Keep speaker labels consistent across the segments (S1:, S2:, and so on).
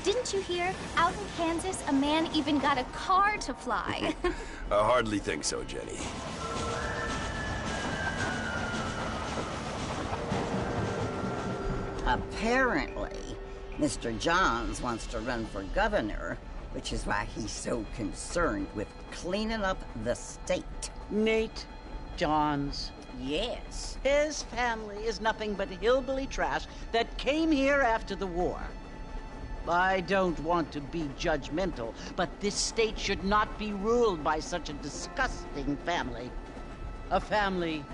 S1: Didn't you hear? Out in Kansas, a man even got a car to fly.
S2: I hardly think so, Jenny.
S3: Apparently, Mr. Johns wants to run for governor, which is why he's so concerned with cleaning up the state.
S4: Nate Johns.
S3: Yes.
S4: His family is nothing but hillbilly trash that came here after the war. I don't want to be judgmental, but this state should not be ruled by such a disgusting family. A family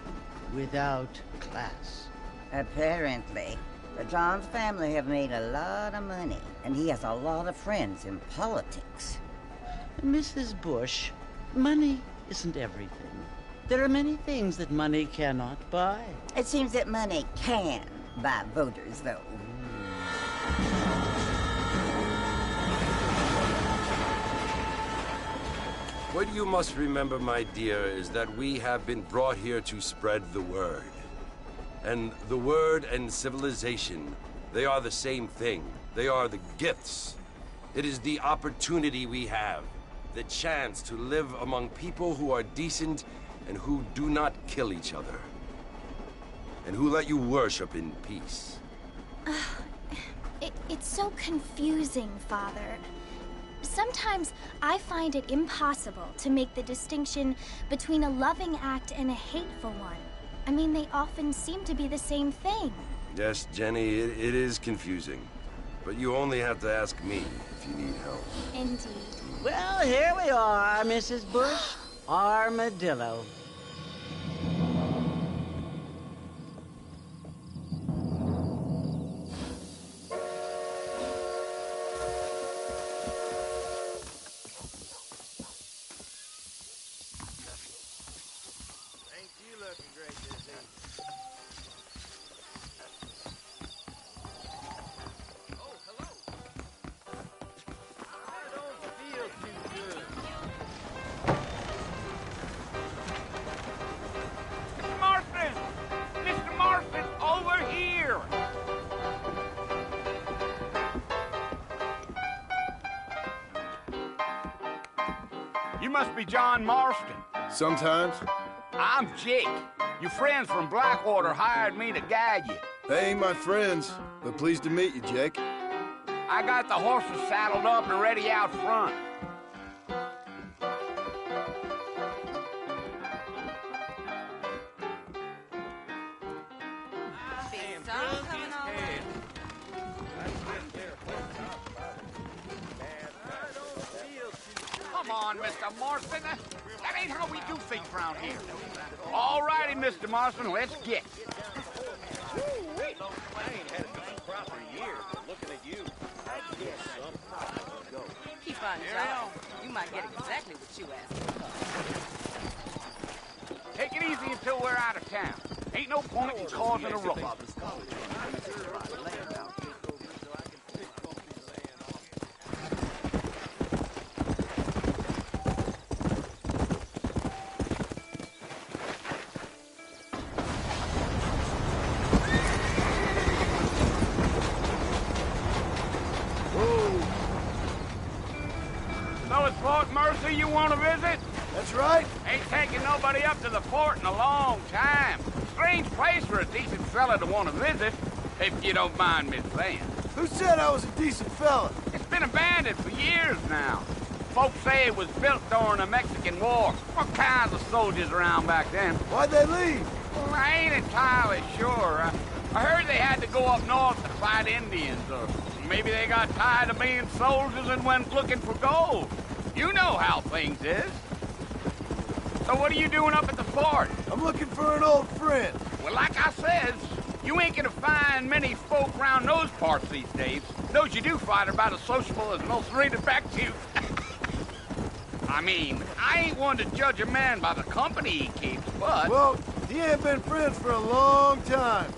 S4: without class.
S3: Apparently. The Johns family have made a lot of money, and he has a lot of friends in politics.
S4: Mrs. Bush, money isn't everything. There are many things that money cannot buy.
S3: It seems that money can buy voters, though.
S2: What you must remember, my dear, is that we have been brought here to spread the word. And the word and civilization, they are the same thing. They are the gifts. It is the opportunity we have, the chance to live among people who are decent and who do not kill each other, and who let you worship in peace.
S1: It's so confusing, Father. Sometimes I find it impossible to make the distinction between a loving act and a hateful one. I mean, they often seem to be the same thing.
S2: Yes, Jenny, it is confusing. But you only have to ask me if you need help.
S1: Indeed.
S4: Well, here we are, Mrs. Bush. Armadillo.
S5: You must be John Marston.
S2: Sometimes.
S5: I'm Jake. Your friends from Blackwater hired me to guide you.
S2: They ain't my friends, but pleased to meet you, Jake.
S5: I got the horses saddled up and ready out front. Come on, Mr. Marston. That ain't how we do things around here. All righty, Mr. Marston, let's get.
S6: I ain't had a crop for years, but looking at you, I guess something go.
S7: Keep on talking. You might get exactly what you asked.
S5: Take it easy until we're out of town. Ain't no point in causing a ruckus. So it's Fort Mercy you want to visit?
S2: That's right.
S5: Ain't taking nobody up to the fort in a long time. Strange place for a decent fella to want to visit, if you don't mind me saying.
S2: Who said I was a decent fella?
S5: It's been abandoned for years now. Folks say it was built during the Mexican War. All kinds of soldiers around back then.
S2: Why'd they leave?
S5: Well, I ain't entirely sure. I heard they had to go up north to fight Indians, or maybe they got tired of being soldiers and went looking for gold. You know how things is. So what are you doing up at the fort?
S2: I'm looking for an old friend.
S5: Well, like I says, you ain't gonna find many folk around those parts these days. Those you do find are about as sociable as most rated back to you. I mean, I ain't one to judge a man by the company he keeps, but...
S2: Well, he ain't been friends for a long time.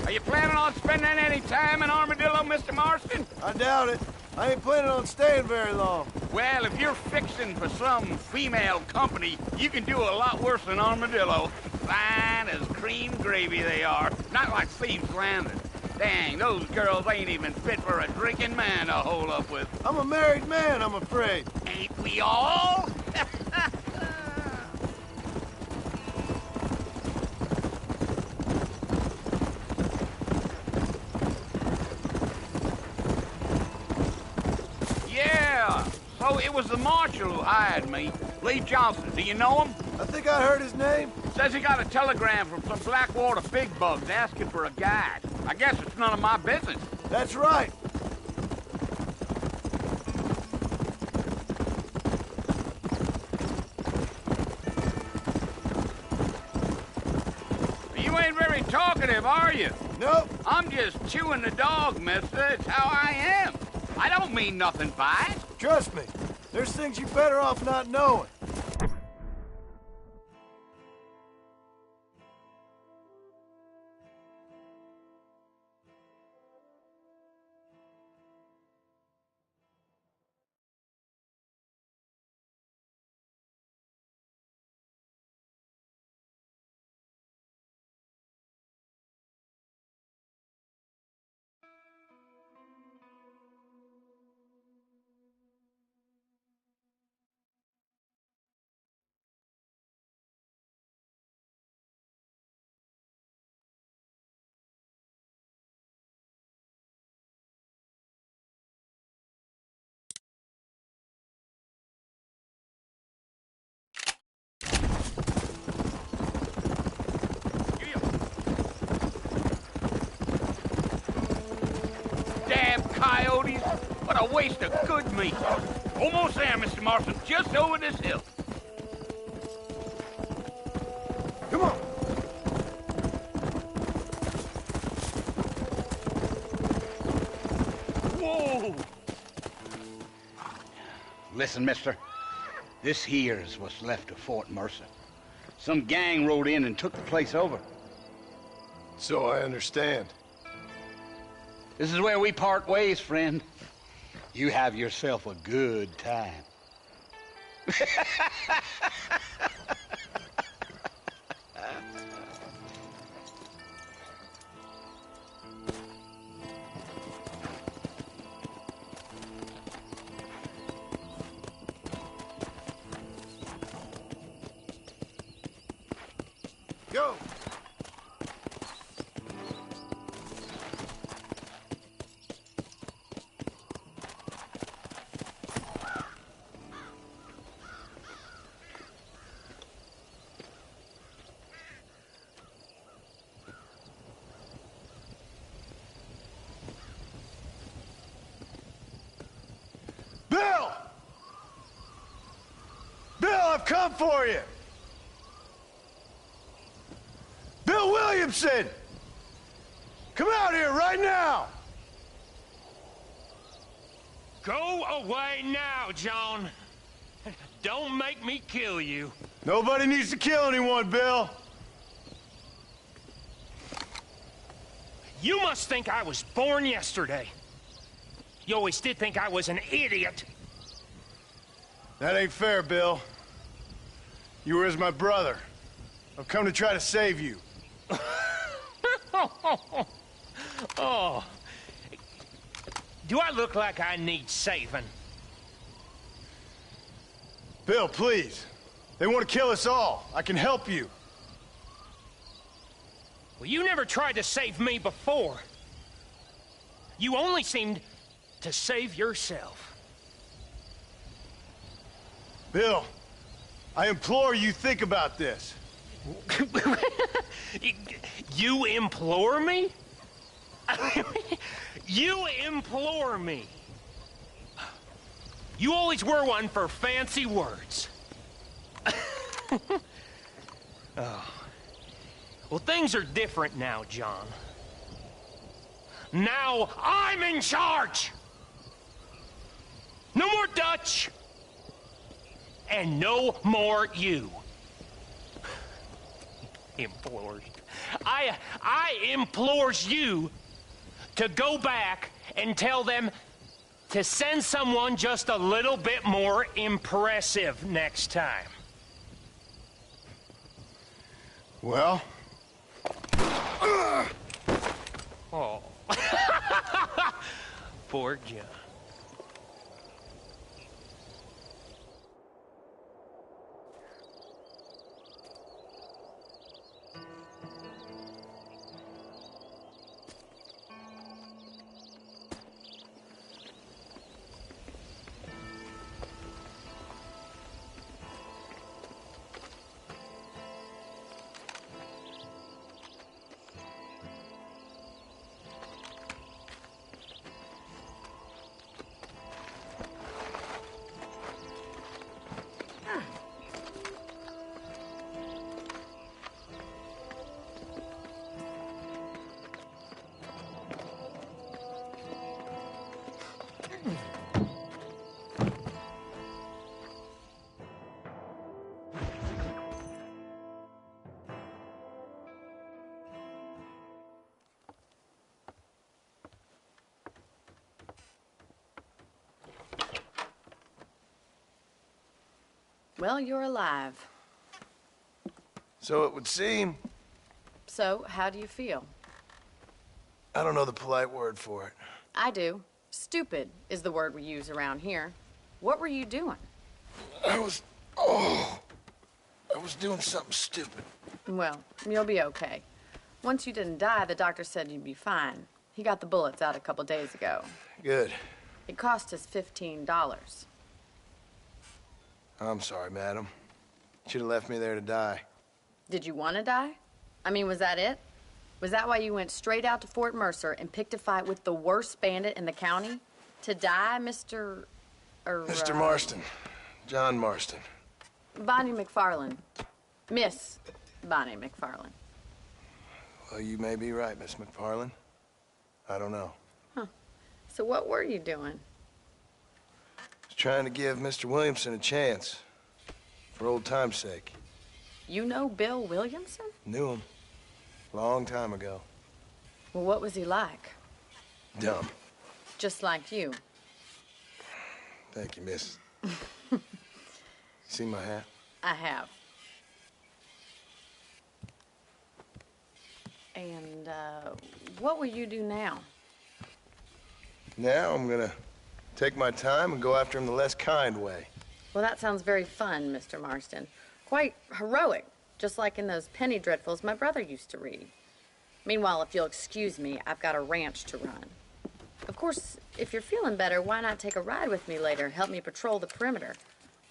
S5: Are you planning on spending any time in Armadillo, Mr. Marston?
S8: I doubt it. I ain't planning on staying very long.
S5: Well, if you're fixing for some female company, you can do a lot worse than Armadillo. Fine as cream gravy they are. Not like Thieves Landing. Dang, those girls ain't even fit for a drinking man to hole up with.
S8: I'm a married man, I'm afraid.
S5: Ain't we all? Yeah, so it was the marshal who hired me. Lee Johnson, do you know him?
S8: I think I heard his name.
S5: Says he got a telegram from some Blackwater big bugs asking for a guide. I guess it's none of my business.
S8: That's right.
S5: You ain't very talkative, are you?
S8: Nope.
S5: I'm just chewing the dog, mister. It's how I am. I don't mean nothing by it.
S8: Trust me. There's things you're better off not knowing.
S5: Damn coyotes. What a waste of good meat. Almost there, Mr. Marston. Just over this hill.
S8: Come on.
S5: Whoa!
S9: Listen, mister. This here's what's left of Fort Mercer. Some gang rode in and took the place over.
S8: So I understand.
S9: This is where we part ways, friend. You have yourself a good time.
S8: Go. Bill! Bill, I've come for you! Bill Williamson! Come out here right now!
S10: Go away now, John. Don't make me kill you.
S8: Nobody needs to kill anyone, Bill.
S10: You must think I was born yesterday. You always did think I was an idiot.
S8: That ain't fair, Bill. You were as my brother. I've come to try to save you.
S10: Oh. Do I look like I need saving?
S8: Bill, please. They want to kill us all. I can help you.
S10: Well, you never tried to save me before. You only seemed to save yourself.
S8: Bill, I implore you think about this.
S10: You implore me? You implore me. You always were one for fancy words. Oh. Well, things are different now, John. Now I'm in charge! No more Dutch! And no more you. Implores. I implores you to go back and tell them to send someone just a little bit more impressive next time.
S8: Well?
S10: Oh. Poor John.
S11: Well, you're alive.
S8: So it would seem.
S11: So, how do you feel?
S8: I don't know the polite word for it.
S11: I do. Stupid is the word we use around here. What were you doing?
S8: I was doing something stupid.
S11: Well, you'll be okay. Once you didn't die, the doctor said you'd be fine. He got the bullets out a couple days ago.
S8: Good.
S11: It cost us $15.
S8: I'm sorry, madam. Should have left me there to die.
S11: Did you want to die? I mean, was that it? Was that why you went straight out to Fort Mercer and picked a fight with the worst bandit in the county? To die, Mr.
S8: Mr. Marston. John Marston.
S11: Bonnie McFarland. Miss Bonnie McFarland.
S8: Well, you may be right, Miss McFarland. I don't know.
S11: Huh. So what were you doing?
S8: I was trying to give Mr. Williamson a chance. For old time's sake.
S11: You know Bill Williamson?
S8: Knew him. Long time ago.
S11: Well, what was he like?
S8: Dumb.
S11: Just like you.
S8: Thank you, miss. See my hat?
S11: I have. And, what will you do now?
S8: Now I'm gonna take my time and go after him the less kind way.
S11: Well, that sounds very fun, Mr. Marston. Quite heroic, just like in those penny dreadfuls my brother used to read. Meanwhile, if you'll excuse me, I've got a ranch to run. Of course, if you're feeling better, why not take a ride with me later and help me patrol the perimeter?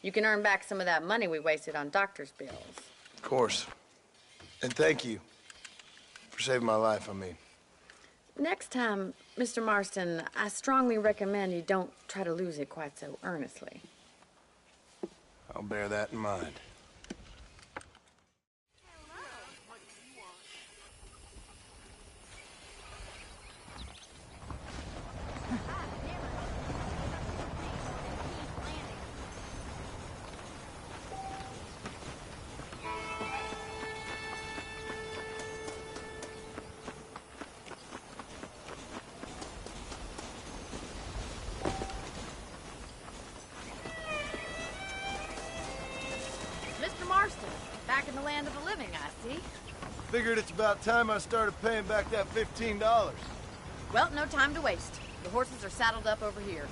S11: You can earn back some of that money we wasted on doctor's bills.
S8: Of course. And thank you for saving my life, I mean.
S11: Next time, Mr. Marston, I strongly recommend you don't try to lose it quite so earnestly.
S8: I'll bear that in mind.
S11: Back in the land of the living, I see.
S8: Figured it's about time I started paying back that $15.
S11: Well, no time to waste. The horses are saddled up over here.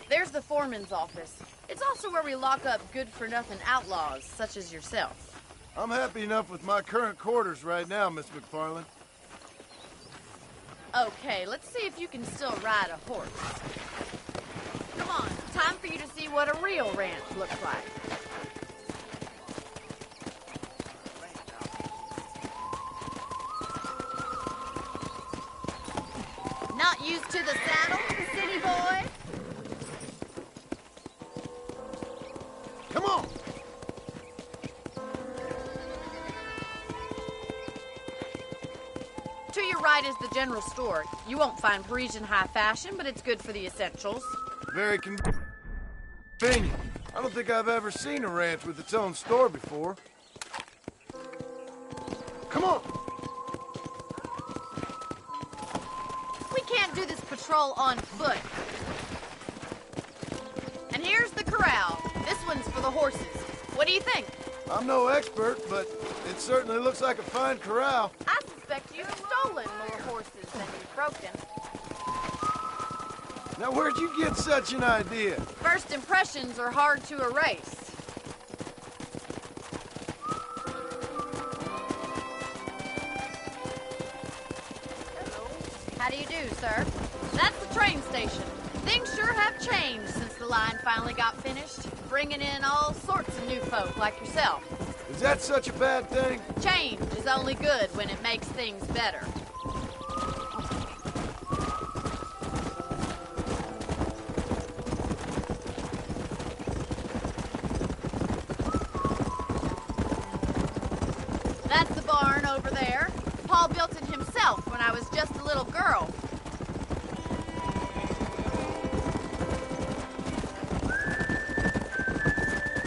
S11: There's the foreman's office. It's also where we lock up good-for-nothing outlaws, such as yourself.
S8: I'm happy enough with my current quarters right now, Miss McFarland.
S11: Okay, let's see if you can still ride a horse. Come on, time for you to see what a real ranch looks like. Not used to the saddle, city boy?
S8: Come on!
S11: side is the general store. You won't find Parisian high fashion, but it's good for the essentials.
S8: Very convenient. I don't think I've ever seen a ranch with its own store before. Come on.
S11: We can't do this patrol on foot. And here's the corral. This one's for the horses. What do you think?
S8: I'm no expert, but it certainly looks like a fine corral.
S11: I suspect you've stolen more horses than you've broken.
S8: Now, where'd you get such an idea?
S11: First impressions are hard to erase. How do you do, sir? That's the train station. Things sure have changed since the line finally got finished, bringing in all sorts of new folk like yourself.
S8: Is that such a bad thing?
S11: Change is only good when it makes things better. That's the barn over there. Paul built it himself when I was just a little girl.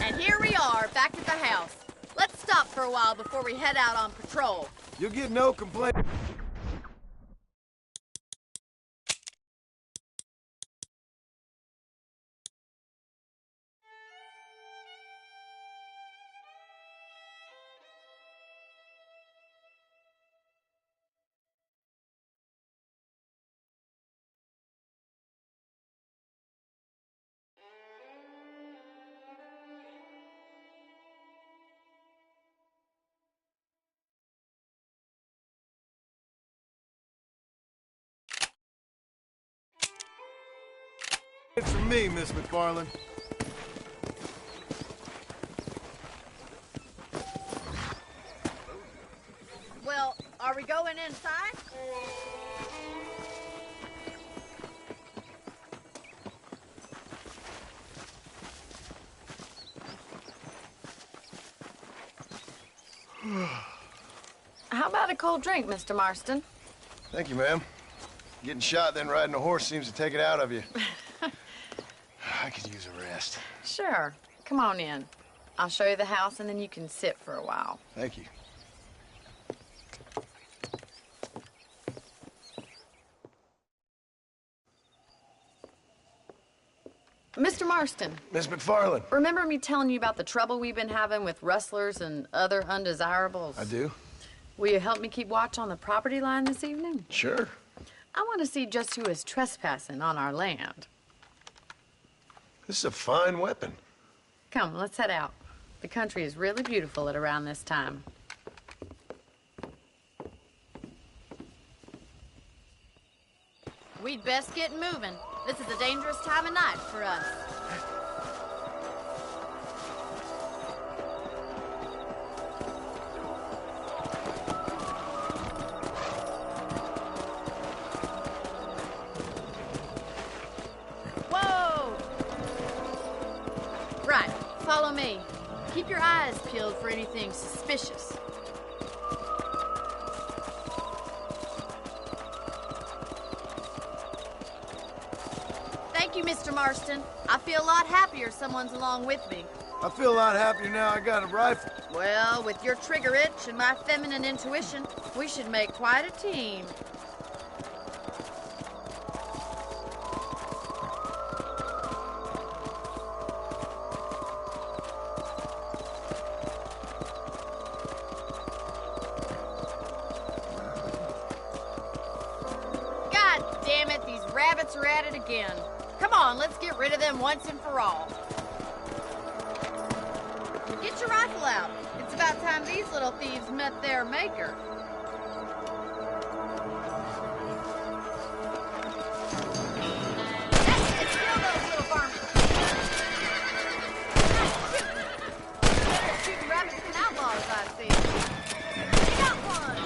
S11: And here we are, back at the house. Let's stop for a while before we head out on patrol.
S8: You'll get no complaint. It's from me, Miss McFarland.
S11: Well, are we going inside? How about a cold drink, Mr. Marston?
S8: Thank you, ma'am. Getting shot, then riding a horse seems to take it out of you. I could use a rest.
S11: Sure. Come on in. I'll show you the house, and then you can sit for a while.
S8: Thank you.
S11: Mr. Marston.
S8: Miss McFarland.
S11: Remember me telling you about the trouble we've been having with rustlers and other undesirables?
S8: I do.
S11: Will you help me keep watch on the property line this evening?
S8: Sure.
S11: I want to see just who is trespassing on our land.
S8: This is a fine weapon.
S11: Come, let's head out. The country is really beautiful at around this time. We'd best get moving. This is a dangerous time of night for us. Whoa! Right, follow me. Keep your eyes peeled for anything suspicious. Thank you, Mr. Marston. I feel a lot happier someone's along with me.
S8: I feel a lot happier now I got a rifle.
S11: Well, with your trigger itch and my feminine intuition, we should make quite a team. God damn it, these rabbits are at it again. Come on, let's get rid of them once and for all. Get your rifle out. It's about time these little thieves met their maker. It's kill those little varmints. Better shooting rabbits than outlaws, I see. Got one.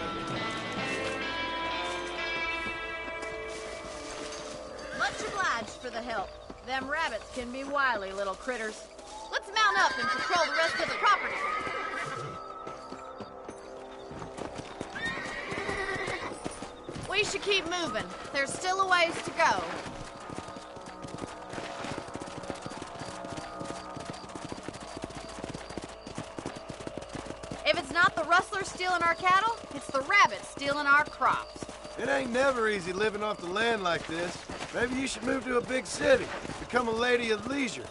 S11: Much obliged for the help. Them rabbits can be wily little critters. Let's mount up and patrol the rest of the property. We should keep moving. There's still a ways to go. If it's not the rustlers stealing our cattle, it's the rabbits stealing our crops.
S8: It ain't never easy living off the land like this. Maybe you should move to a big city. Become a lady of leisure.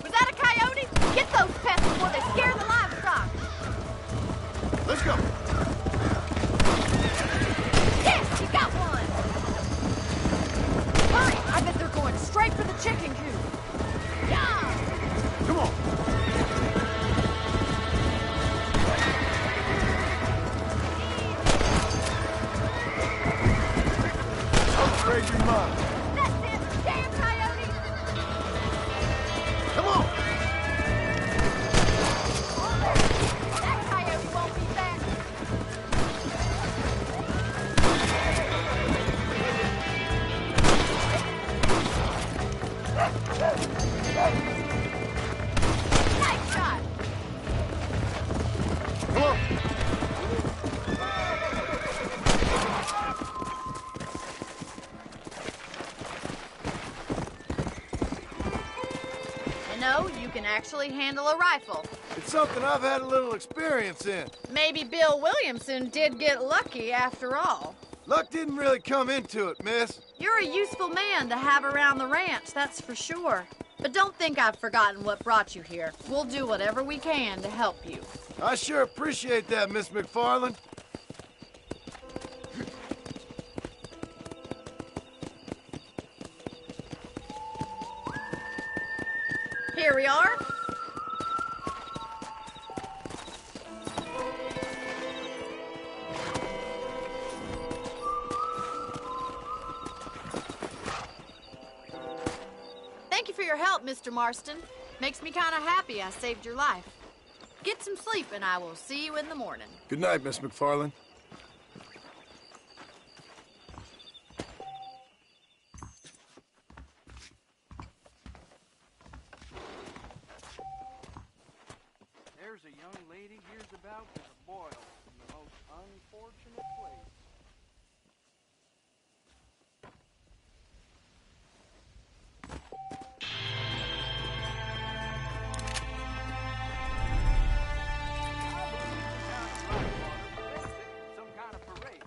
S11: Was that a coyote? Get those pests before they scare the livestock.
S8: Let's go.
S11: Yes, you got one. Hurry, I bet they're going straight for the chicken coop. Yeah.
S8: Come on. Upgrade your mind.
S11: That's it, damn coyote.
S8: Come on.
S11: That coyote won't be back. Nice shot.
S8: Come on.
S11: You know, you can actually handle a rifle.
S8: It's something I've had a little experience in.
S11: Maybe Bill Williamson did get lucky after all.
S8: Luck didn't really come into it, miss.
S11: You're a useful man to have around the ranch, that's for sure. But don't think I've forgotten what brought you here. We'll do whatever we can to help you.
S8: I sure appreciate that, Miss McFarland.
S11: Here we are. Thank you for your help, Mr. Marston. Makes me kind of happy I saved your life. Get some sleep and I will see you in the morning.
S8: Good night, Miss McFarland.
S6: There's a young lady hears about with a boil in the most unfortunate place. Some kind of parade.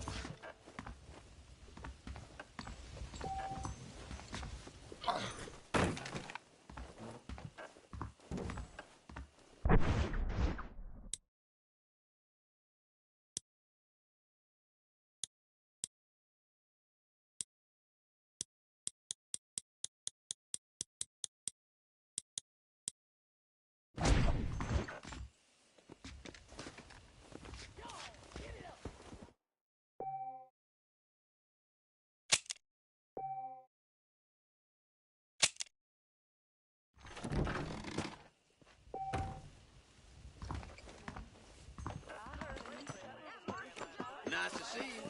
S6: Nice to see you.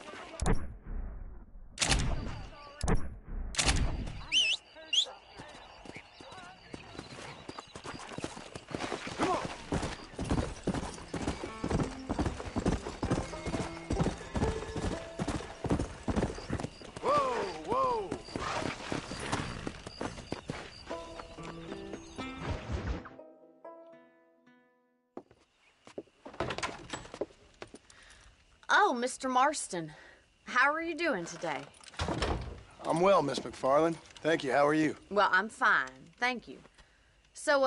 S8: Come on. Whoa, whoa.
S11: Oh, Mr. Marston. How are you doing today?
S8: I'm well, Miss McFarland. Thank you. How are you?
S11: Well, I'm fine. Thank you. So,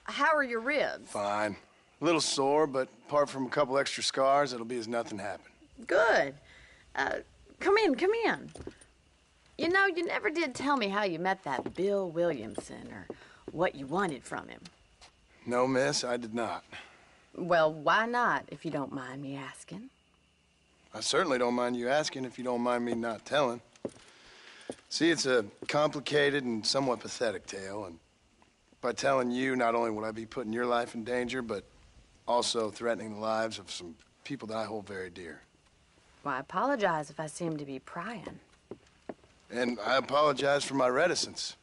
S11: how are your ribs?
S8: Fine. A little sore, but apart from a couple extra scars, it'll be as nothing happened.
S11: Good. Come in, come in. You know, you never did tell me how you met that Bill Williamson or what you wanted from him.
S8: No, miss, I did not.
S11: Well, why not, if you don't mind me asking?
S8: I certainly don't mind you asking if you don't mind me not telling. See, it's a complicated and somewhat pathetic tale, and by telling you, not only would I be putting your life in danger, but also threatening the lives of some people that I hold very dear.
S11: Well, I apologize if I seem to be prying.
S8: And I apologize for my reticence.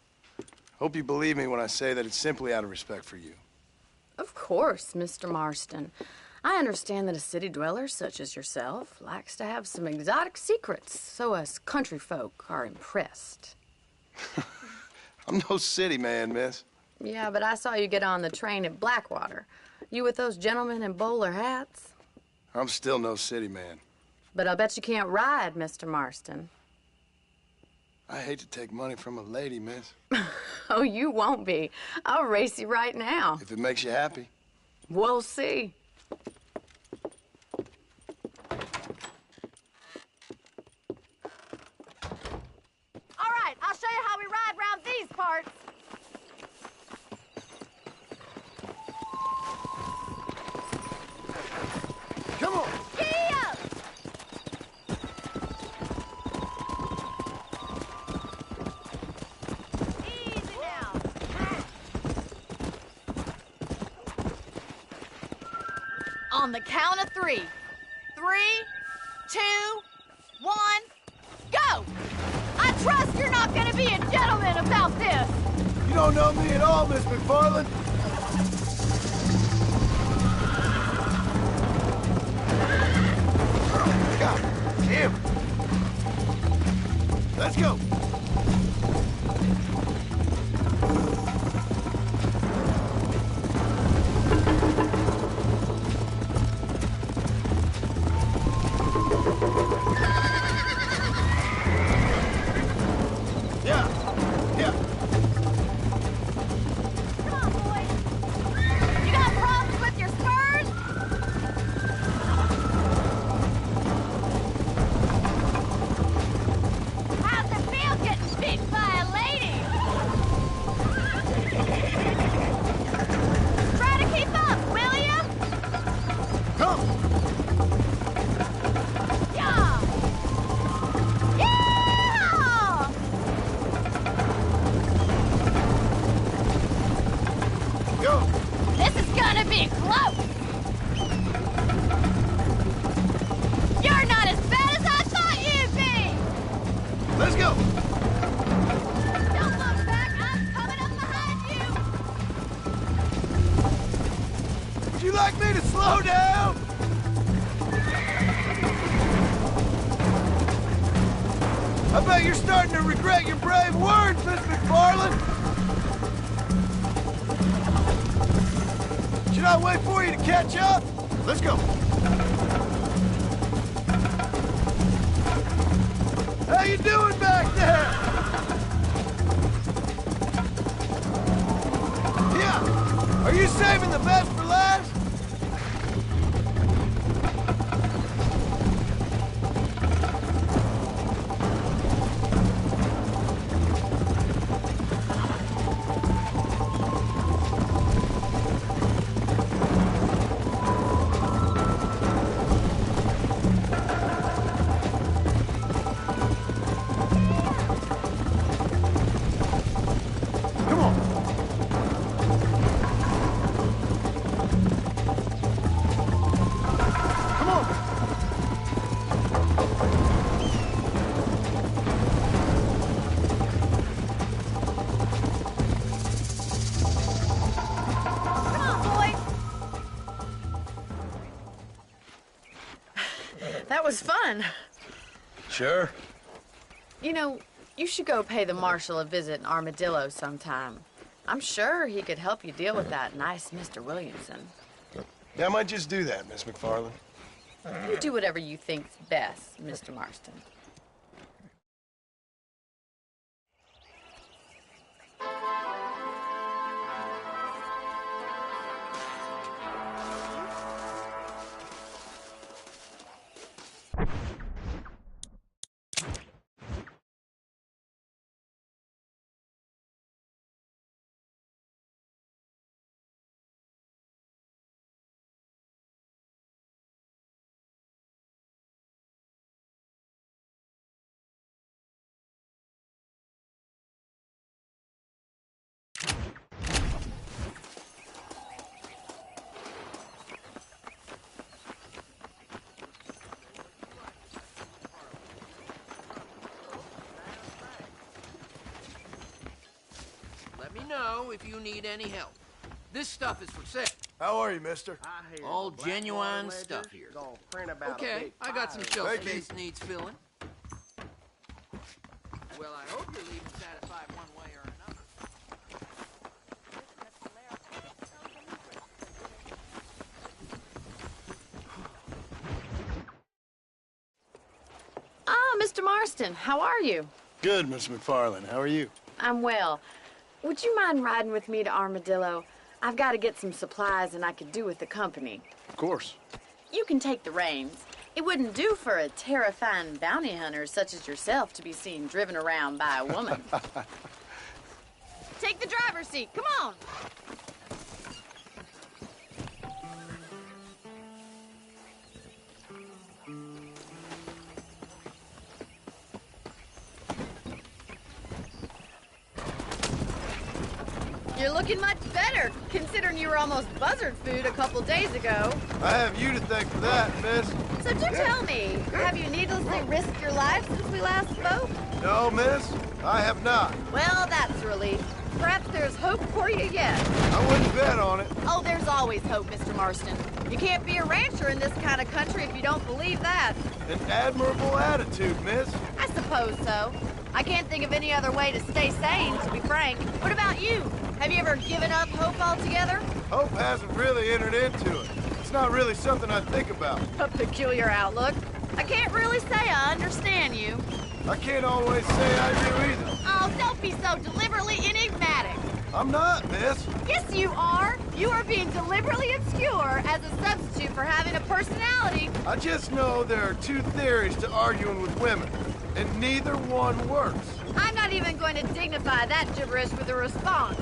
S8: Hope you believe me when I say that it's simply out of respect for you.
S11: Of course, Mr. Marston. I understand that a city dweller such as yourself likes to have some exotic secrets, so us country folk are impressed.
S8: I'm no city man, miss.
S11: Yeah, but I saw you get on the train at Blackwater. You with those gentlemen in bowler hats?
S8: I'm still no city man.
S11: But I'll bet you can't ride, Mr. Marston.
S8: I hate to take money from a lady, miss.
S11: Oh, you won't be. I'll race you right now.
S8: If it makes you happy.
S11: We'll see. All right, I'll show you how we ride round these parts.
S8: Come on!
S11: Giddy up! Easy now. On the count of 3. 3, 2, 1, go! I trust you're not gonna be a gentleman about this.
S8: You don't know me at all, Miss McFarland. God damn it. Let's go.
S11: Come on, boys. You got problems with your spurs? How's it feel getting beat by a lady? Try to keep up, will ya?
S8: Come.
S11: Yeah! Yeah!
S8: Go.
S11: This is gonna be close! You're not as bad as I thought you'd be!
S8: Let's go.
S11: Don't look back, I'm coming up behind you!
S8: Would you like me to slow down? I bet you're starting to regret your brave words, Miss McFarland. Should I wait for you to catch up? Let's go. How you doing back there? Yeah. Are you saving the best for last? Come on. Come on.
S11: Come on, boys! That was fun.
S8: Sure.
S11: You know, you should go pay the marshal a visit in Armadillo sometime. I'm sure he could help you deal with that nice Mr. Williamson.
S8: Yeah, I might just do that, Miss McFarland.
S11: You do whatever you think's best, Mr. Marston.
S12: Let me know if you need any help. This stuff is for sale.
S8: How are you, mister?
S6: All genuine stuff here.
S12: Okay, I got some shelf space needs filling. Well, I hope you're leaving satisfied one way or another.
S11: Ah, Mr. Marston, how are you?
S8: Good, Miss McFarland. How are you?
S11: I'm well. Would you mind riding with me to Armadillo? I've got to get some supplies and I could do with the company.
S8: Of course.
S11: You can take the reins. It wouldn't do for a terrifying bounty hunter such as yourself to be seen driven around by a woman. Take the driver's seat. Come on. You're looking much better, considering you were almost buzzard food a couple days ago.
S8: I have you to thank for that, miss.
S11: So do tell me, have you needlessly risked your life since we last spoke?
S8: No, miss, I have not.
S11: Well, that's a relief. Perhaps there's hope for you yet.
S8: I wouldn't bet on it.
S11: Oh, there's always hope, Mr. Marston. You can't be a rancher in this kind of country if you don't believe that.
S8: An admirable attitude, miss.
S11: I suppose so. I can't think of any other way to stay sane, to be frank. What about you? Have you ever given up hope altogether?
S8: Hope hasn't really entered into it. It's not really something I think about.
S11: A peculiar outlook. I can't really say I understand you.
S8: I can't always say I do either.
S11: Oh, don't be so deliberately enigmatic.
S8: I'm not, miss.
S11: Yes, you are. You are being deliberately obscure as a substitute for having a personality.
S8: I just know there are two theories to arguing with women, and neither one works.
S11: I'm not even going to dignify that gibberish with a response.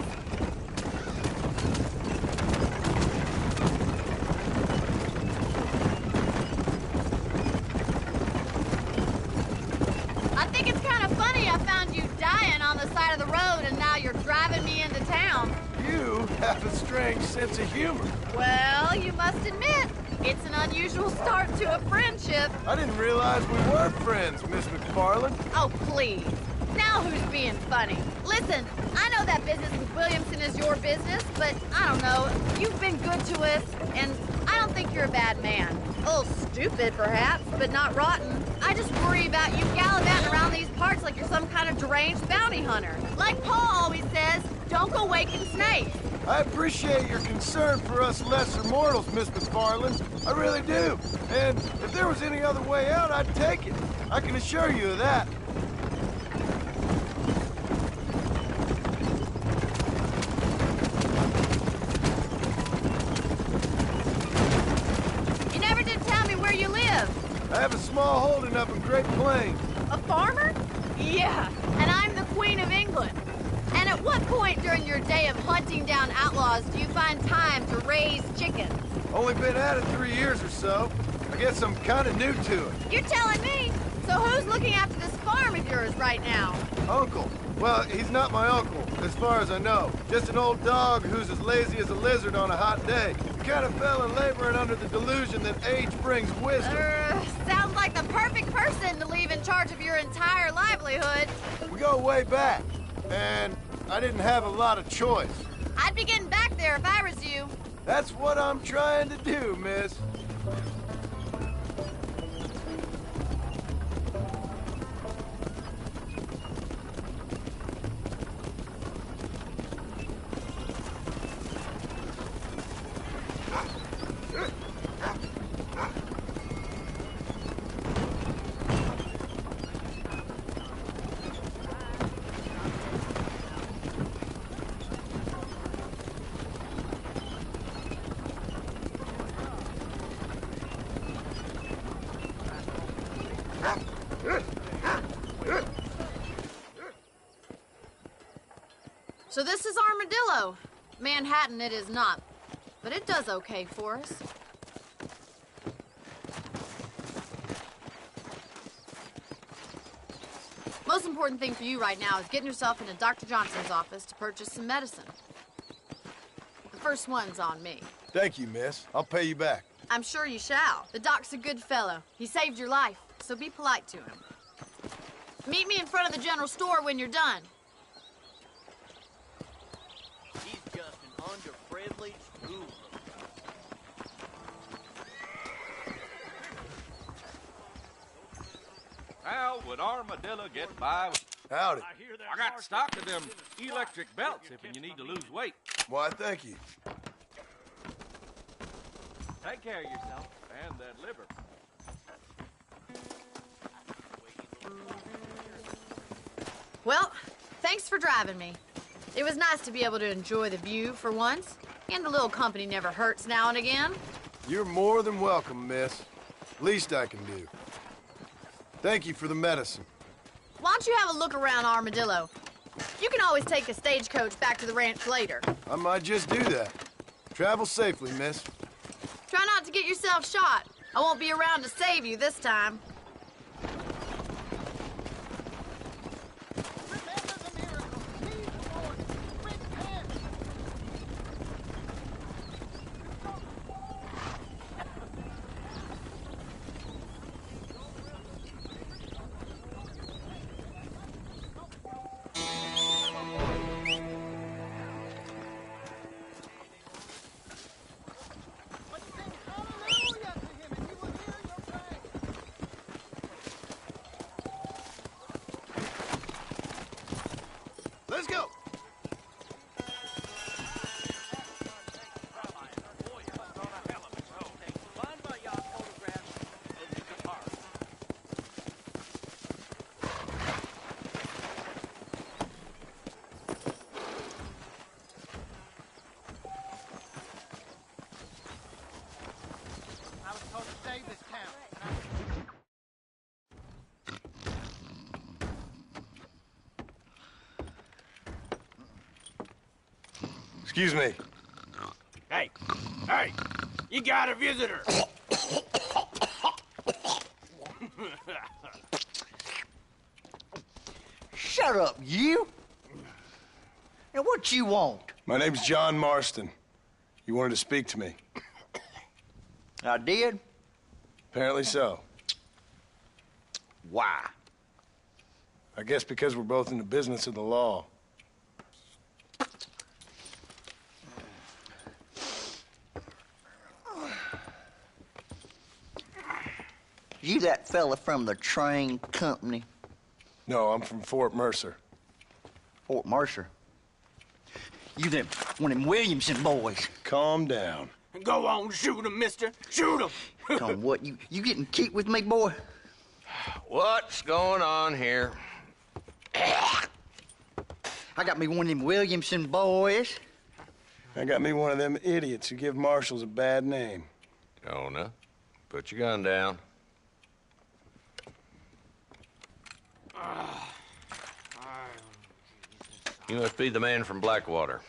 S11: I think it's kind of funny I found you dying on the side of the road and now you're driving me into town.
S8: You have a strange sense of humor.
S11: Well, you must admit, it's an unusual start to a friendship.
S8: I didn't realize we were friends, Miss McFarland.
S11: Oh, please. Now who's being funny? Listen, I know that business with Williamson is your business, but I don't know. You've been good to us, and I don't think you're a bad man. A little stupid, perhaps, but not rotten. I just worry about you gallivanting around these parts like you're some kind of deranged bounty hunter. Like Paul always says, don't go waking snakes.
S8: I appreciate your concern for us lesser mortals, Miss McFarland. I really do. And if there was any other way out, I'd take it. I can assure you of that.
S11: You never did tell me where you live.
S8: I have a small holding up in Great Plains.
S11: A farmer? Yeah, and I'm the Queen of England. And at what point during your day of hunting down outlaws do you find time to raise chickens?
S8: Only been at it 3 years or so. I guess I'm kind of new to it.
S11: You're telling me? So who's looking after this farm of yours right now?
S8: Uncle. Well, he's not my uncle, as far as I know. Just an old dog who's as lazy as a lizard on a hot day. He kind of fell in laboring under the delusion that age brings wisdom.
S11: Sounds like the perfect person to leave in charge of your entire livelihood.
S8: We go way back, and I didn't have a lot of choice.
S11: I'd be getting back there if I was you.
S8: That's what I'm trying to do, miss.
S11: So this is Armadillo. Manhattan it is not, but it does okay for us. Most important thing for you right now is getting yourself into Dr. Johnson's office to purchase some medicine. The first one's on me.
S8: Thank you, miss. I'll pay you back.
S11: I'm sure you shall. The doc's a good fellow. He saved your life, so be polite to him. Meet me in front of the general store when you're done.
S6: He's just an underprivileged fool. How would Armadillo get by with...
S8: Howdy.
S6: I got stock of them electric belts if you need to lose weight.
S8: Why, thank you.
S6: Take care of yourself and that liver.
S11: Well, thanks for driving me. It was nice to be able to enjoy the view for once, and a little company never hurts now and again.
S8: You're more than welcome, miss. Least I can do. Thank you for the medicine.
S11: Why don't you have a look around Armadillo? You can always take a stagecoach back to the ranch later.
S8: I might just do that. Travel safely, miss.
S11: Try not to get yourself shot. I won't be around to save you this time.
S8: Let's go.
S13: I was told to save this town.
S8: Excuse me.
S6: Hey, hey, you got a visitor.
S14: Shut up, you! Now, what you want?
S8: My name's John Marston. You wanted to speak to me.
S14: I did?
S8: Apparently so.
S14: Why?
S8: I guess because we're both in the business of the law.
S14: You that fella from the train company?
S8: No, I'm from Fort Mercer.
S14: Fort Mercer? You them, one of them Williamson boys.
S8: Calm down.
S6: Go on, shoot him, mister. Shoot him.
S14: Come on, what, you getting keep with me, boy?
S15: What's going on here?
S14: I got me one of them Williamson boys.
S8: I got me one of them idiots who give marshals a bad name.
S15: Jonah, put your gun down. You must be the man from Blackwater.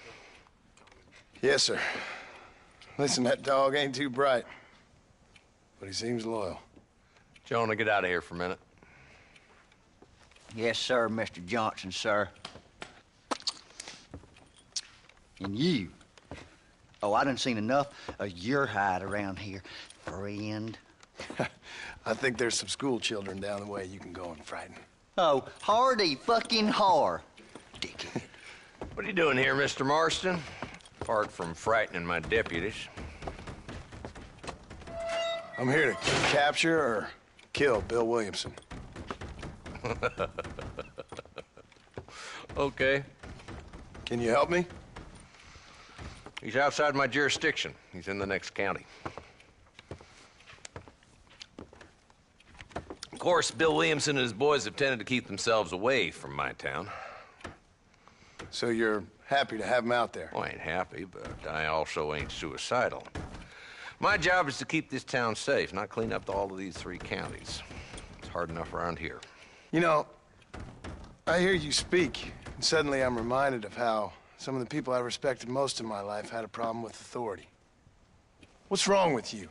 S8: Yes, sir. Listen, that dog ain't too bright, but he seems loyal.
S15: Jonah, get out of here for a minute.
S14: Yes, sir, Mr. Johnson, sir. And you. Oh, I done seen enough of your hide around here, friend.
S8: I think there's some school children down the way you can go and frighten.
S14: Oh, hardy fucking har. Dickhead.
S15: What are you doing here, Mr. Marston? Apart from frightening my deputies.
S8: I'm here to capture or kill Bill Williamson.
S15: Okay.
S8: Can you help me?
S15: He's outside my jurisdiction. He's in the next county. Of course, Bill Williamson and his boys have tended to keep themselves away from my town.
S8: So you're happy to have him out there?
S15: Well, I ain't happy, but I also ain't suicidal. My job is to keep this town safe, not clean up all of these 3 counties. It's hard enough around here.
S8: You know, I hear you speak, and suddenly I'm reminded of how some of the people I respected most in my life had a problem with authority. What's wrong with you?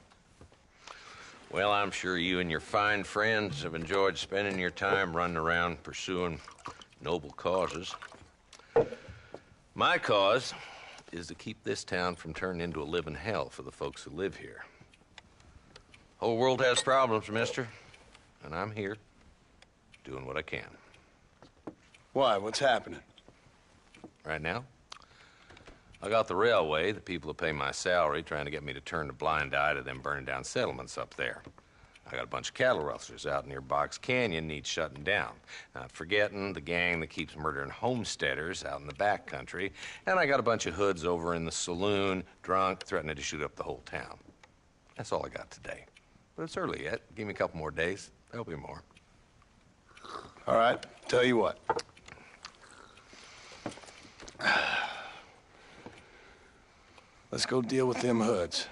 S15: Well, I'm sure you and your fine friends have enjoyed spending your time running around pursuing noble causes. My cause is to keep this town from turning into a living hell for the folks who live here. Whole world has problems, mister, and I'm here doing what I can.
S8: Why? What's happening?
S15: Right now, I got the railway, the people who pay my salary, trying to get me to turn a blind eye to them burning down settlements up there. I got a bunch of cattle rustlers out near Box Canyon needs shutting down. Not forgetting the gang that keeps murdering homesteaders out in the back country. And I got a bunch of hoods over in the saloon, drunk, threatening to shoot up the whole town. That's all I got today. But it's early yet. Give me a couple more days. There'll be more.
S8: All right, tell you what. Let's go deal with them hoods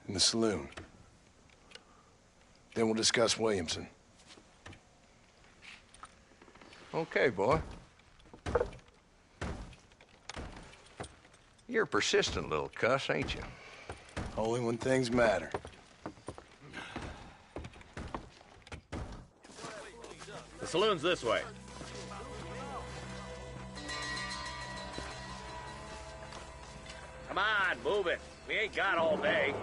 S8: in the saloon. Then we'll discuss Williamson.
S15: Okay, boy. You're a persistent little cuss, ain't you?
S8: Only when things matter.
S6: The saloon's this way. Come on, move it. We ain't got all day.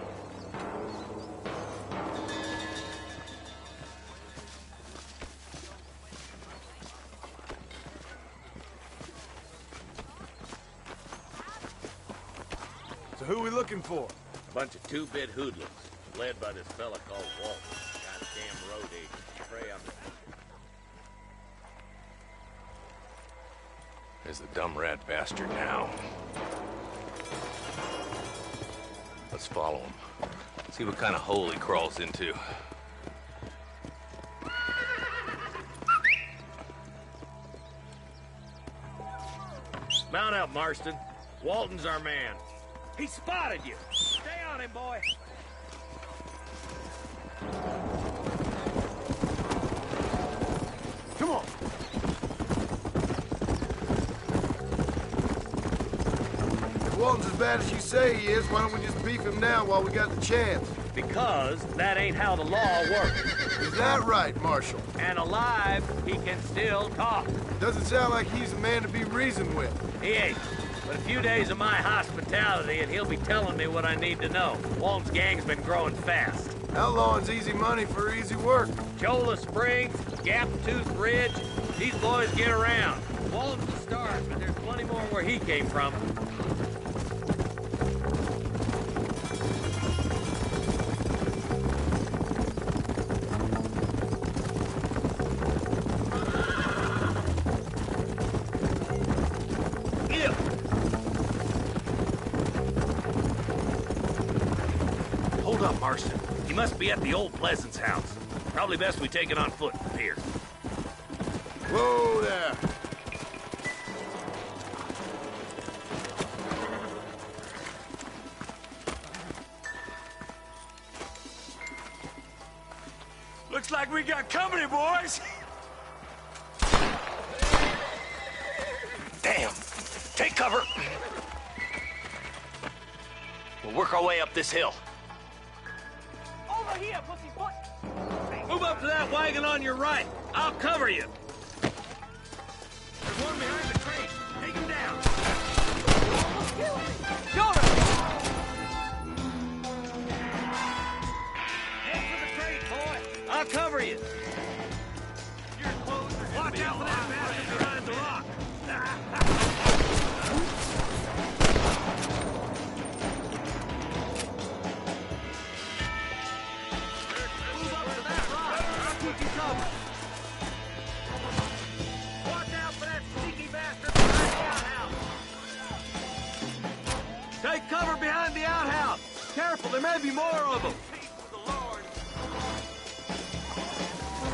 S8: So who are we looking for?
S6: A bunch of two-bit hoodlums, led by this fella called Walt. Goddamn road agent. Prey on the...
S15: There's the dumb rat bastard now. Let's follow him. See what kind of hole he crawls into.
S6: Mount up, Marston. Walton's our man. He spotted you. Stay on him, boy.
S8: Come on. If Walton's as bad as you say he is, why don't we just beef him now while we got the chance?
S6: Because that ain't how the law works.
S8: Is that right, Marshal?
S6: And alive, he can still talk.
S8: Doesn't sound like he's a man to be reasoned with.
S6: He ain't. But a few days of my hospitality and he'll be telling me what I need to know. Walton's gang's been growing fast.
S8: Outlawing's easy money for easy work.
S6: Cholla Springs, Gap Tooth Ridge, these boys get around. Walton's the start, but there's plenty more where he came from. Hold up, Marston. He must be at the old Pleasance house. Probably best we take it on foot from here.
S8: Whoa there.
S6: Looks like we got company, boys. Damn. Take cover. We'll work our way up this hill. Over here, pussyfoot. Move up to that wagon on your right. I'll cover you. There's one behind the crate. Take him down. Head for the crate, boy. I'll cover you. Watch out for that bastard behind the rock. Move up to that rock. I'll keep you covered. Watch out for that sneaky bastard behind the outhouse. Take cover behind the outhouse. Careful, there may be more of them.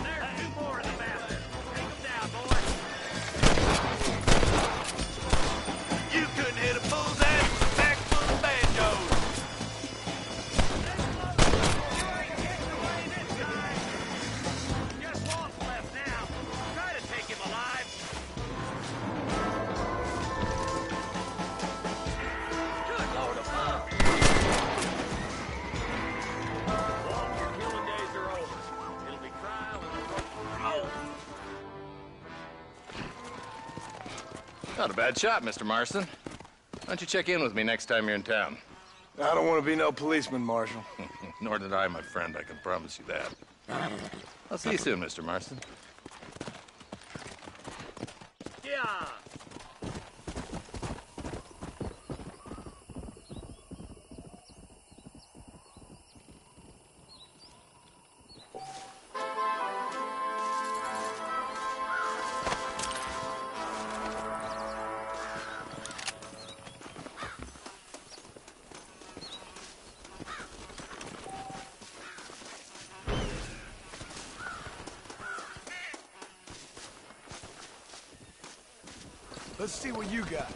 S6: There's two more of the bastards. Take them down, boy. You couldn't hit a bull's ass with a pack full of banjos. You ain't getting away this time. Just Walt's left now. Try to take him alive. Good Lord above. Walt, your killing days are over. It'll be trial and rope.
S15: Not a bad shot, Mr. Marston. Why don't you check in with me next time you're in town?
S8: I don't want to be no policeman, Marshal.
S15: Nor did I, my friend. I can promise you that. I'll see you soon, Mr. Marston.
S6: Yeah.
S8: Let's see what you got.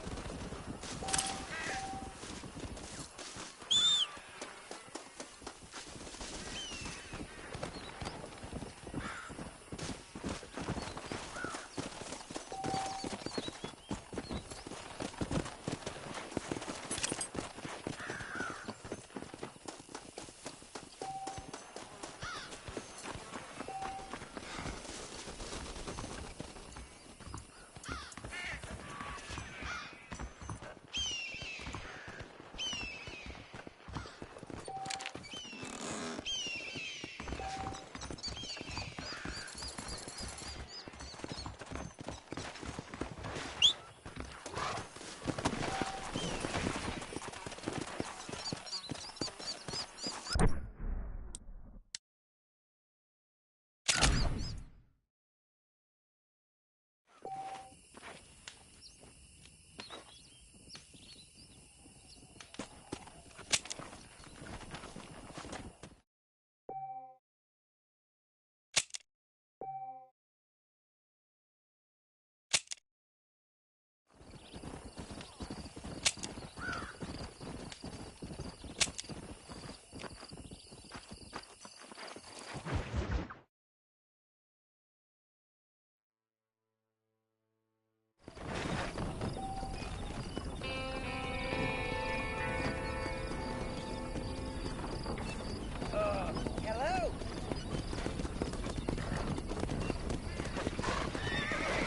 S6: Hello?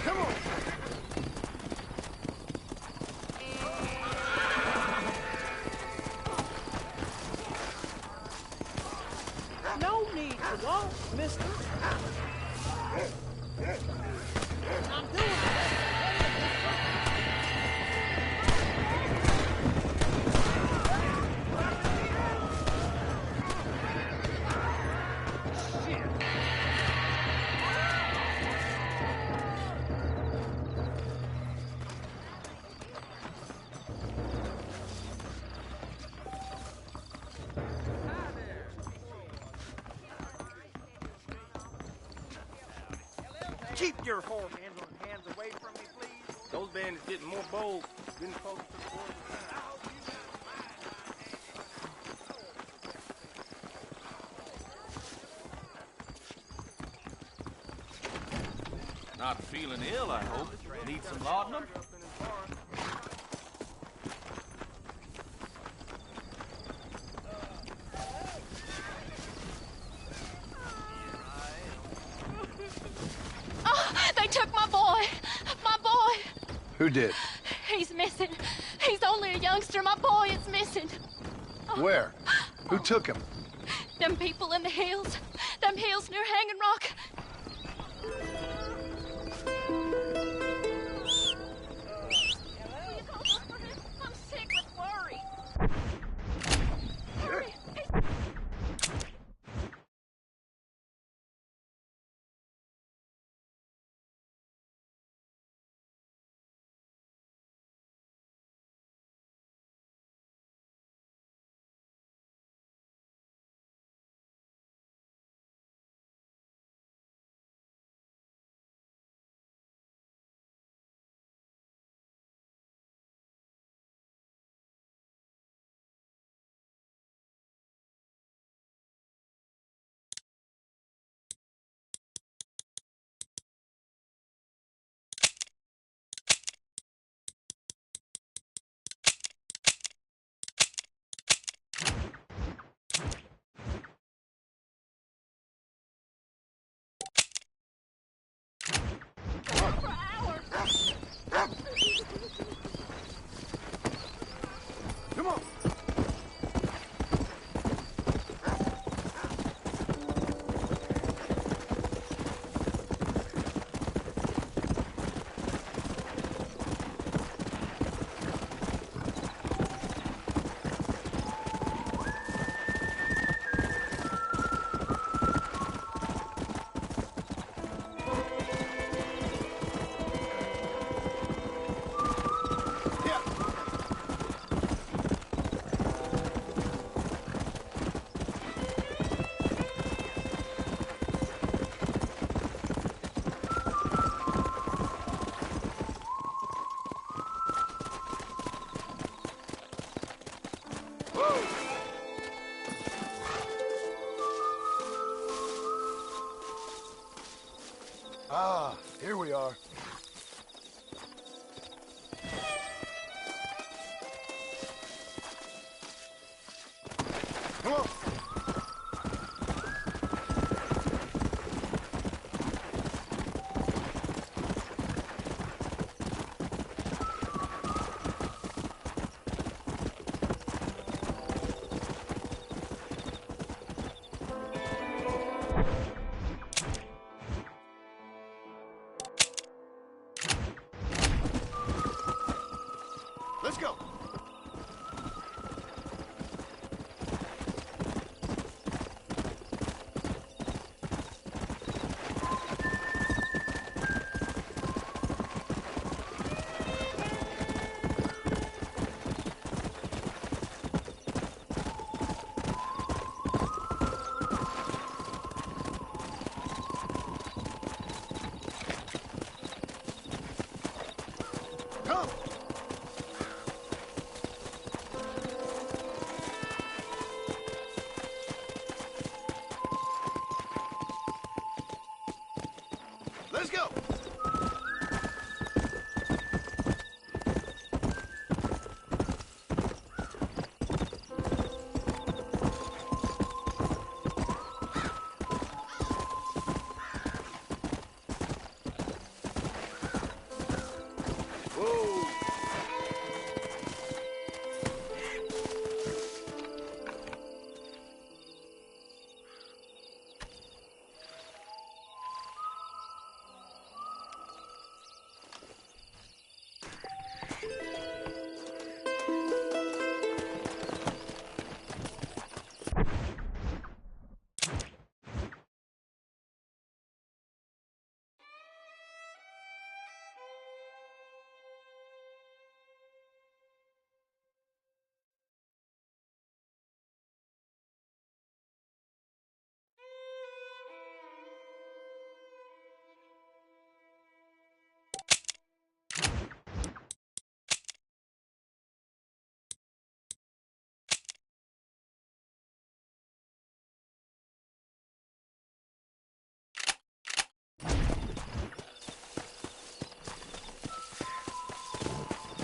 S8: Come on!
S6: No need to walk, mister. I'm doing
S13: Keep your whore handling hands away from me, please. Those bandits getting more bold. Getting closer to the border.
S5: Not feeling ill, I hope. Need some laudanum?
S16: Oh, they took my boy. My boy.
S8: Who did?
S16: He's missing. He's only a youngster. My boy is missing.
S8: Where? Who took him?
S16: Them people in the hills. Them hills near Hanging Rock.
S8: Here we are. Come on. Let's go. Come. Let's go. Whoa.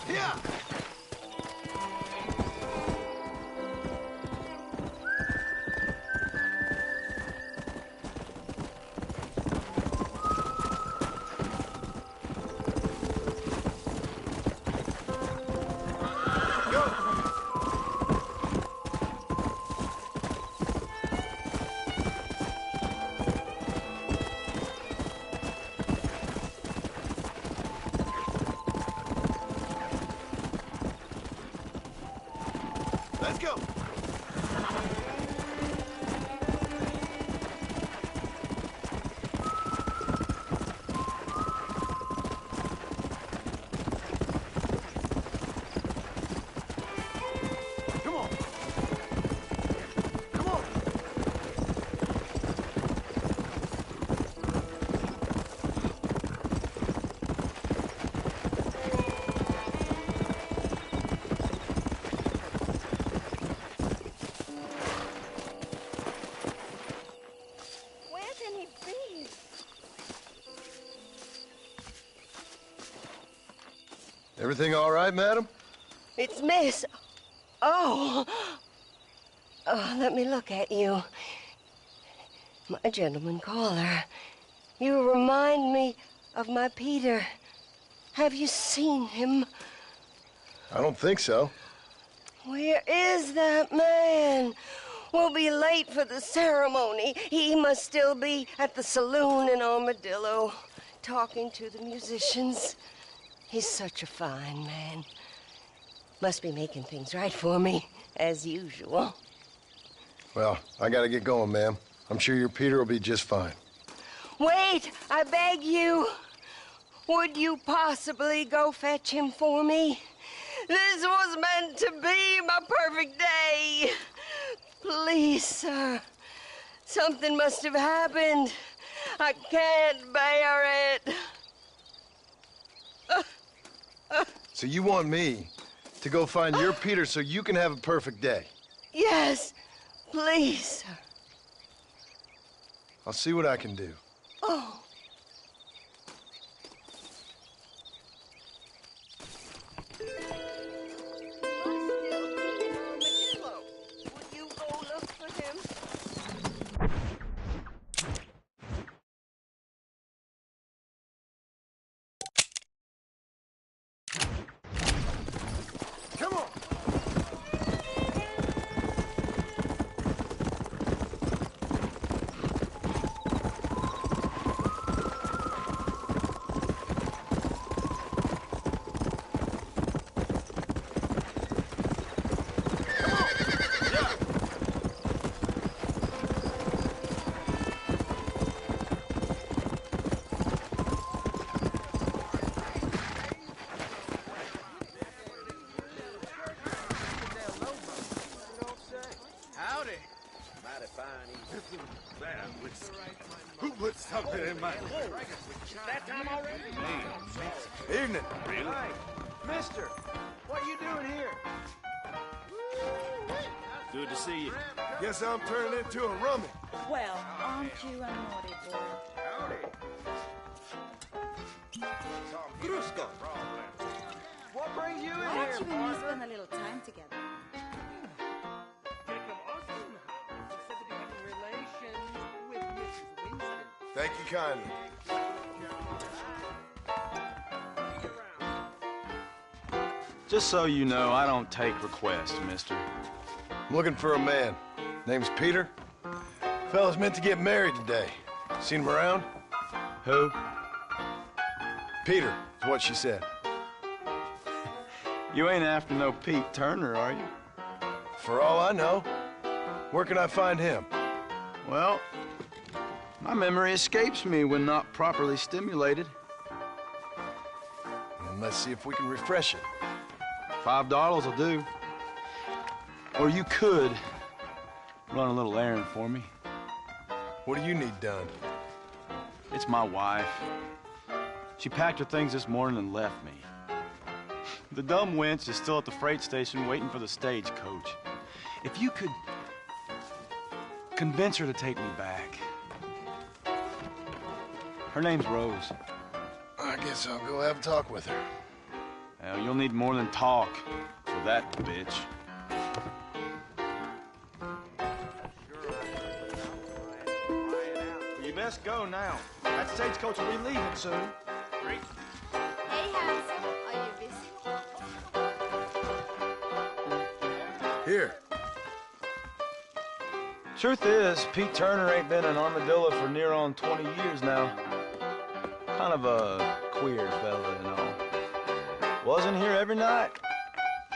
S8: Yeah. Let's go. Come on. Come on.
S17: Where can he be?
S8: Everything all right, madam?
S17: It's Miss. Oh. Oh, let me look at you. My gentleman caller. You remind me of my Peter. Have you seen him?
S8: I don't think so.
S17: Where is that man? We'll be late for the ceremony. He must still be at the saloon in Armadillo, talking to the musicians. He's such a fine man. Must be making things right for me, as usual.
S8: Well, I gotta get going, ma'am. I'm sure your Peter will be just fine.
S17: Wait, I beg you. Would you possibly go fetch him for me? This was meant to be my perfect day. Please, sir. Something must have happened. I can't bear it.
S8: So you want me to go find your Peter so you can have a perfect day?
S17: Yes, please, sir.
S8: I'll see what I can do.
S17: Oh.
S6: That time already?
S8: Evening.
S6: Really?
S13: Hey, mister, what you doing here?
S6: Good to see you.
S8: Guess I'm turning into a rummy.
S18: Well, aren't you a naughty boy?
S13: Grusko. What brings you in
S18: Why
S13: here,
S18: don't you and me
S13: partner?
S18: spend a little time together?
S6: Jacob Ostenhouse is said to be having relations with Mrs. Winston.
S8: Thank you kindly.
S19: Just so you know, I don't take requests, mister.
S8: I'm looking for a man. Name's Peter. Fella's meant to get married today. Seen him around?
S19: Who?
S8: Peter, is what she said.
S19: You ain't after no Pete Turner, are you?
S8: For all I know. Where can I find him?
S19: Well, my memory escapes me when not properly stimulated.
S8: And let's see if we can refresh it.
S19: $5 will do. Or you could run a little errand for me.
S8: What do you need done?
S19: It's my wife. She packed her things this morning and left me. The dumb wench is still at the freight station waiting for the stagecoach. If you could convince her to take me back. Her name's Rose.
S8: I guess I'll go have a talk with her.
S19: Well, you'll need more than talk for that bitch. You best go now. That stagecoach will be leaving soon.
S16: Hey, handsome. Are you busy?
S8: Here.
S19: Truth is, Pete Turner ain't been in Armadillo for near on 20 years now. Kind of a queer fella and all. Wasn't here every night.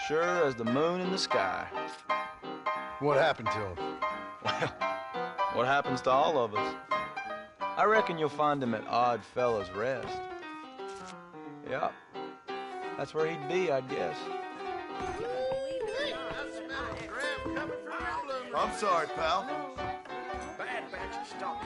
S19: Sure as the moon in the sky.
S8: What happened to him?
S19: Well, what happens to all of us? I reckon you'll find him at Odd Fella's Rest. Yep. That's where he'd be, I'd guess.
S8: I'm sorry, pal.
S6: Bad batch of stock.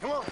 S8: Come on.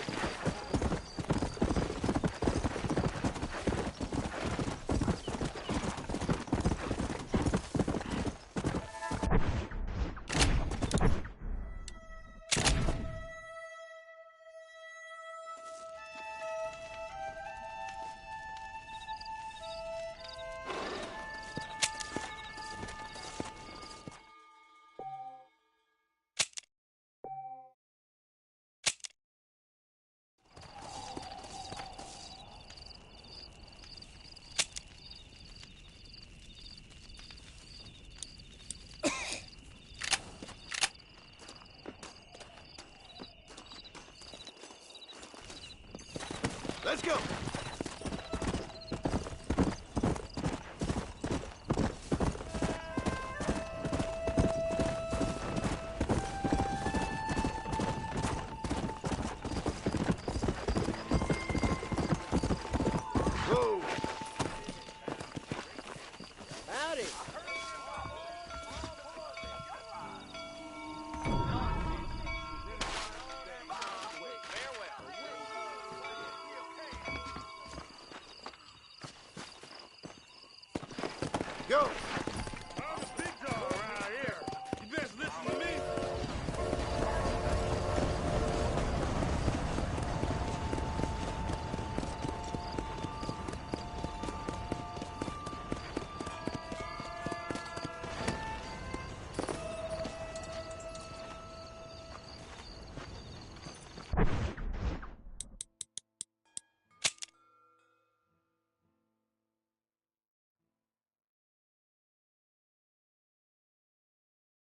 S8: Let's go. Whoa.
S6: Howdy.
S8: Go!